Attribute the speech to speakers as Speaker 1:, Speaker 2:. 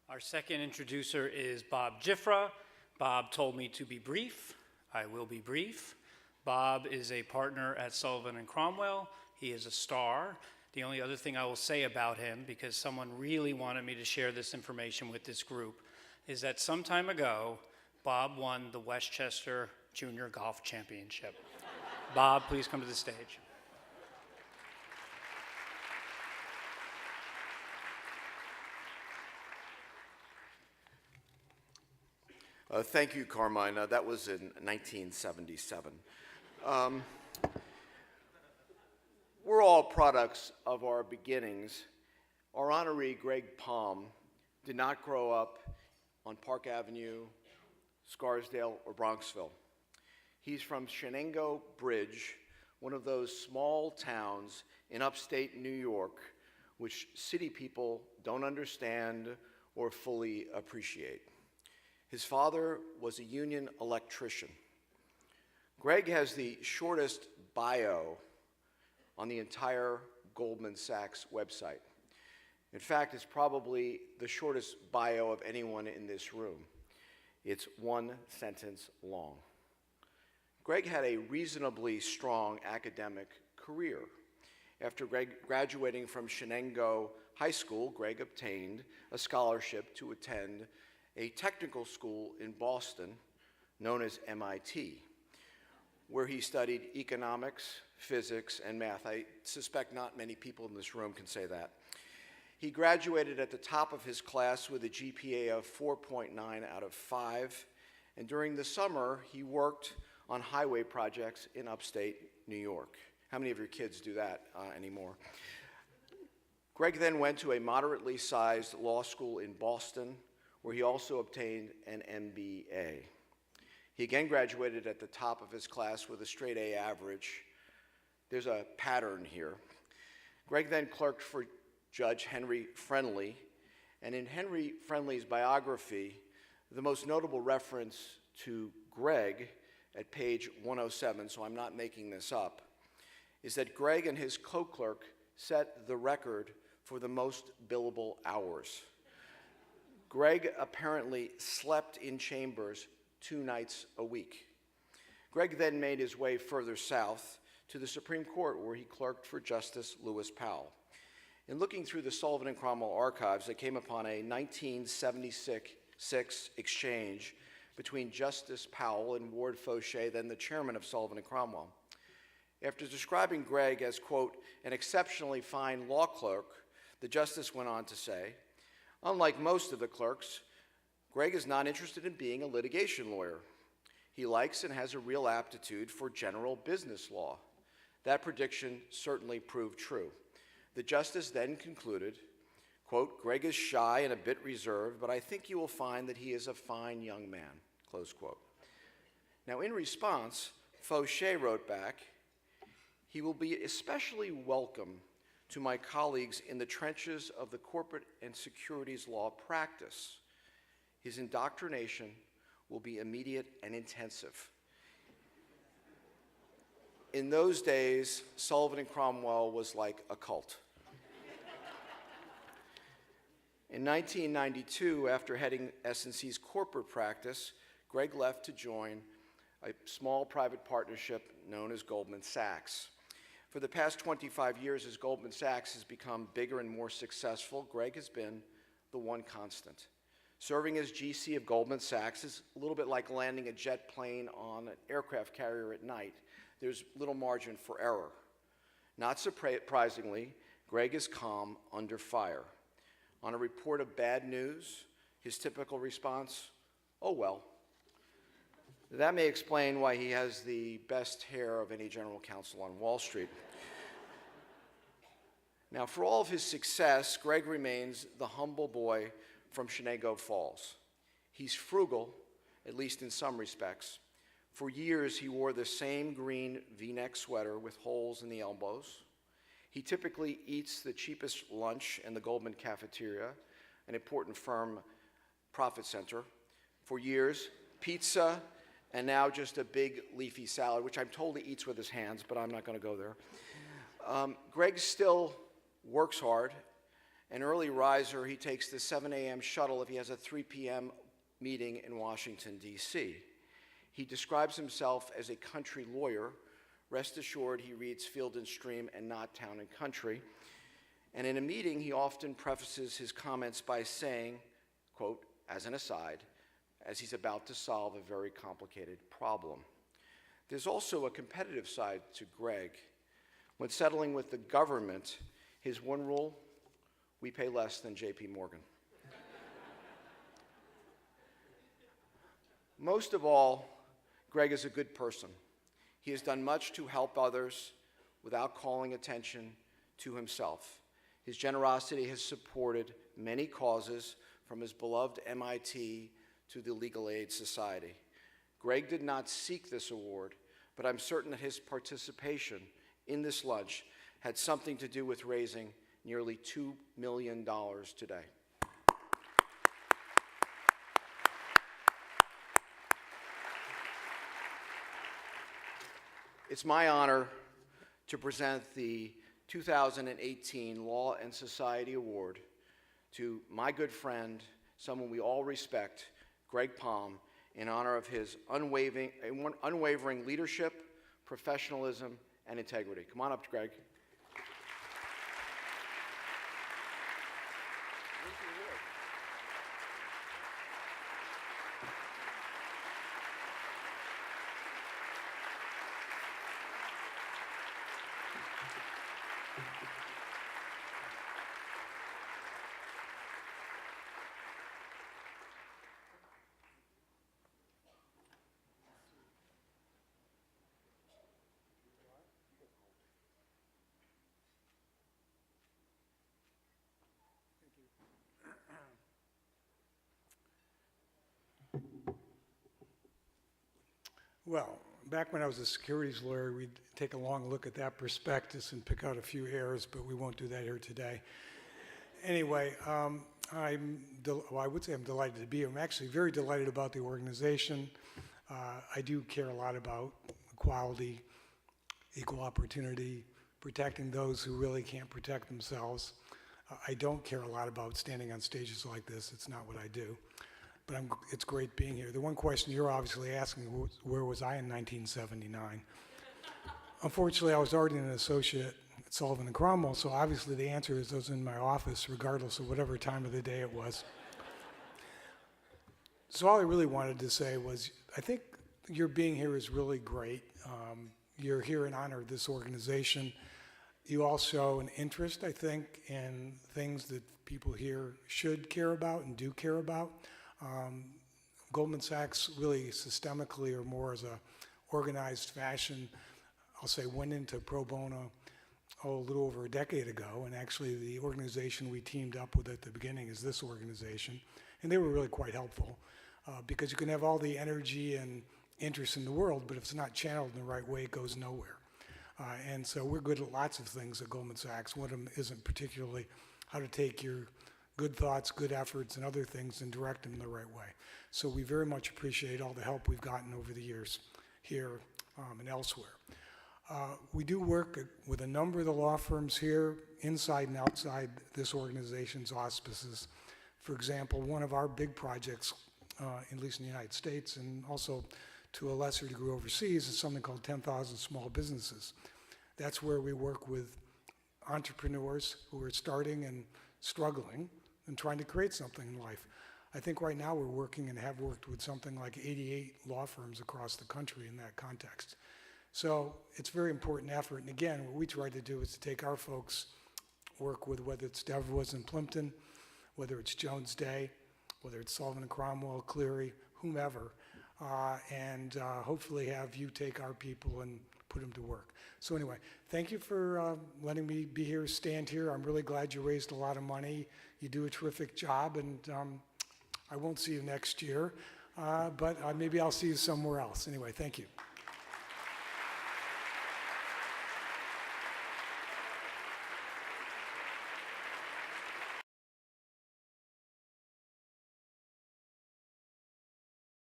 Speaker 1: Our second introducer is Bob Giffra. Bob told me to be brief. I will be brief. Bob is a partner at Sullivan & Cromwell. He is a star. The only other thing I will say about him, because someone really wanted me to share this information with this group, is that some time ago, Bob won the Westchester Junior Golf Championship. Bob, please come to the stage.
Speaker 2: Thank you, Carmine. That was in 1977. We're all products of our beginnings. Our honoree, Greg Palm, did not grow up on Park Avenue, Scarsdale, or Bronxville. He's from Shenango Bridge, one of those small towns in upstate New York, which city people don't understand or fully appreciate. His father was a union electrician. Greg has the shortest bio on the entire Goldman Sachs website. In fact, it's probably the shortest bio of anyone in this room. It's one sentence long. Greg had a reasonably strong academic career. After graduating from Shenango High School, Greg obtained a scholarship to attend a technical school in Boston known as MIT, where he studied economics, physics, and math. I suspect not many people in this room can say that. He graduated at the top of his class with a GPA of 4.9 out of 5, and during the summer, he worked on highway projects in upstate New York. How many of your kids do that anymore? Greg then went to a moderately sized law school in Boston, where he also obtained an MBA. He again graduated at the top of his class with a straight A average. There's a pattern here. Greg then clerked for Judge Henry Friendly, and in Henry Friendly's biography, the most notable reference to Greg at page 107, so I'm not making this up, is that Greg and his co-clerk set the record for the most billable hours. Greg apparently slept in chambers 2 nights a week. Greg then made his way further south to the Supreme Court, where he clerked for Justice Lewis Powell. In looking through the Sullivan & Cromwell archives, I came upon a 1976 exchange between Justice Powell and Ward Fauché, then the chairman of Sullivan & Cromwell. After describing Greg as, quote, an exceptionally fine law clerk, the justice went on to say, unlike most of the clerks, Greg is not interested in being a litigation lawyer. He likes and has a real aptitude for general business law. That prediction certainly proved true. The justice then concluded, quote, Greg is shy and a bit reserved, but I think you will find that he is a fine young man, close quote. Now, in response, Fauché wrote back, he will be especially welcome to my colleagues in the trenches of the corporate and securities law practice. His indoctrination will be immediate and intensive. In those days, Sullivan & Cromwell was like a cult. In 1992, after heading S&C's corporate practice, Greg left to join a small private partnership known as Goldman Sachs. For the past 25 years, as Goldman Sachs has become bigger and more successful, Greg has been the one constant. Serving as GC of Goldman Sachs is a little bit like landing a jet plane on an aircraft carrier at night. There's little margin for error. Not surprisingly, Greg is calm under fire. On a report of bad news, his typical response, oh well. That may explain why he has the best hair of any general counsel on Wall Street. Now, for all of his success, Greg remains the humble boy from Shenango Falls. He's frugal, at least in some respects. For years, he wore the same green V-neck sweater with holes in the elbows. He typically eats the cheapest lunch in the Goldman cafeteria, an important firm profit center. For years, pizza, and now just a big leafy salad, which I'm told he eats with his hands, but I'm not going to go there. Greg still works hard An early riser, he takes the 7 a.m. shuttle if he has a 3 p.m. meeting in Washington, D.C. He describes himself as a country lawyer. Rest assured, he reads Field and Stream and not Town and Country. And in a meeting, he often prefaces his comments by saying, quote, as an aside, as he's about to solve a very complicated problem. There's also a competitive side to Greg. When settling with the government, his one rule, we pay less than J.P. Morgan. Most of all, Greg is a good person. He has done much to help others without calling attention to himself. His generosity has supported many causes, from his beloved MIT to the Legal Aid Society. Greg did not seek this award, but I'm certain that his participation in this lunch had something to do with raising nearly $2 million today. It's my honor to present the 2018 Law and Society Award to my good friend, someone we all respect, Greg Palm, in honor of his unwavering leadership, professionalism, and integrity. Come on up, Greg.
Speaker 3: Well, back when I was a securities lawyer, we'd take a long look at that prospectus and pick out a few errors, but we won't do that here today. Anyway, I would say I'm delighted to be here. I'm actually very delighted about the organization. I do care a lot about equality, equal opportunity, protecting those who really can't protect themselves. I don't care a lot about standing on stages like this. It's not what I do. But it's great being here. The one question you're obviously asking was, where was I in 1979? Unfortunately, I was already an associate at Sullivan & Cromwell, so obviously the answer is I was in my office regardless of whatever time of the day it was. So all I really wanted to say was, I think your being here is really great. You're here in honor of this organization. You all show an interest, I think, in things that people here should care about and do care about. Goldman Sachs really systemically, or more as a organized fashion, I'll say, went into pro bono a little over a decade ago, and actually the organization we teamed up with at the beginning is this organization, and they were really quite helpful because you can have all the energy and interest in the world, but if it's not channeled in the right way, it goes nowhere. And so we're good at lots of things at Goldman Sachs. One of them isn't particularly how to take your good thoughts, good efforts, and other things and direct them the right way. So we very much appreciate all the help we've gotten over the years here and elsewhere. We do work with a number of the law firms here, inside and outside this organization's auspices. For example, one of our big projects, at least in the United States, and also to a lesser degree overseas, is something called 10,000 Small Businesses. That's where we work with entrepreneurs who are starting and struggling and trying to create something in life. I think right now we're working and have worked with something like 88 law firms across the country in that context. So it's a very important effort. And again, what we try to do is to take our folks, work with whether it's Devereux and Plimpton, whether it's Jones Day, whether it's Sullivan and Cromwell, Cleary, whomever, and hopefully have you take our people and put them to work. So anyway, thank you for letting me be here, stand here. I'm really glad you raised a lot of money. You do a terrific job, and I won't see you next year, but maybe I'll see you somewhere else. Anyway, thank you.